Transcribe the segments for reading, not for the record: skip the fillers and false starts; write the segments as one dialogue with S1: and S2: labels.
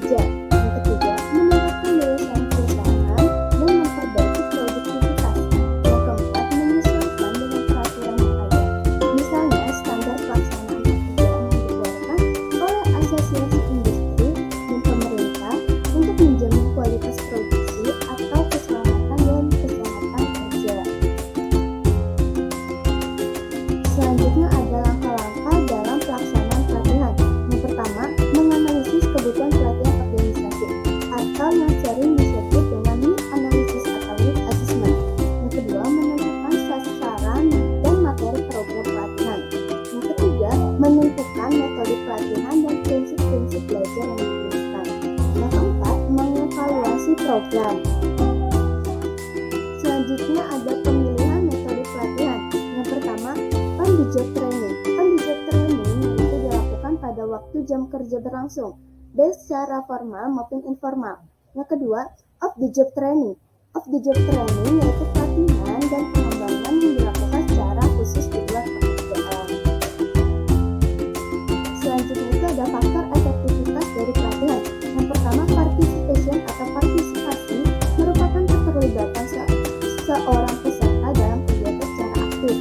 S1: kerja. Yang ketiga, meningkatkan daya saing perusahaan dan memperbaiki produktivitas. Yang keempat, menyesuaikan dengan peraturan yang ada. Misalnya, standar pelaksanaan pekerjaan yang dikeluarkan oleh asosiasi industri dan pemerintah untuk menjamin kualitas produksi atau keselamatan dan kesehatan kerja. Selanjutnya ada langkah-langkah dalam pelaksanaan pelatihan. Yang pertama, menganalisis kebutuhan pelatihan organisasi atau yang sering disebut dengan need analysis atau need assessment. Yang kedua, menentukan sasaran dan materi program pelatihan. Yang ketiga, menentukan metode pelatihan dan prinsip-prinsip belajar yang digunakan. Yang keempat, mengevaluasi program. Selanjutnya ada pemilihan metode pelatihan. Yang pertama, on-the-job training. On-the-job training yaitu dilakukan pada waktu jam kerja berlangsung, baik secara formal maupun informal. Yang kedua, off-the-job training. Off-the-job training yaitu pelatihan dan pengembangan yang dilakukan secara khusus di luar pekerjaan. Selanjutnya itu ada faktor efektivitas dari pelatihan. Yang pertama, participation atau partisipasi merupakan keterlibatan seorang peserta dalam kegiatan secara aktif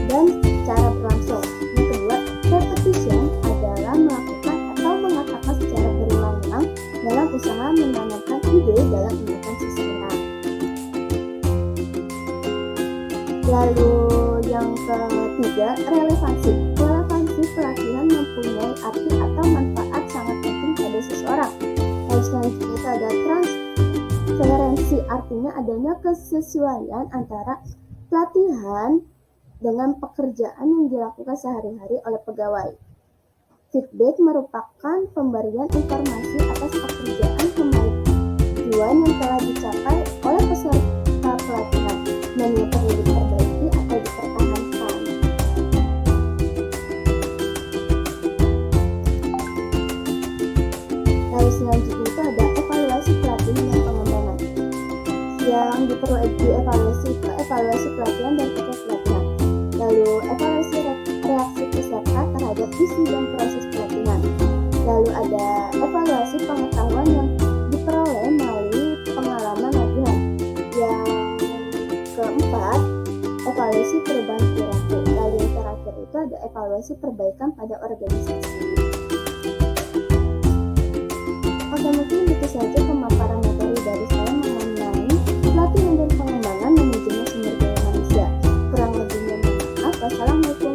S1: dan secara berlangsung. Yang kedua, repetition adalah melakukan atau mengatakan secara berulang-ulang dalam usaha menanamkan ide dalam ingatan seseorang. Lalu yang ketiga, relevansi. Relevansi pelatihan mempunyai arti atau manfaat sangat penting pada seseorang. Lalu selanjutnya itu ada transferensi, artinya adanya kesesuaian antara pelatihan dengan pekerjaan yang dilakukan sehari-hari oleh pegawai. Feedback merupakan pemberian informasi atas pekerjaan kemajuan yang telah dicapai oleh peserta pelatihan dan yang perlu diperbaiki atau dipertahankan. Lalu selanjutnya itu ada evaluasi pelatihan dan pengembangan. Yang perlu dievaluasi itu evaluasi pelatihan dan proses pelatihan. Lalu evaluasi reaksi peserta terhadap isi dan proses pelatihan. Lalu ada evaluasi pengetahuan yang diperoleh melalui pengalaman latihan. Yang keempat, evaluasi perubahan perilaku. Lalu yang terakhir itu ada evaluasi perbaikan pada organisasi. Oke, mungkin itu saja pemaparan materi dari saya mengenai pelatihan dan pengembangan manajemen sumber daya manusia. Kurang lebihnya mohon maaf. Wassalamualaikum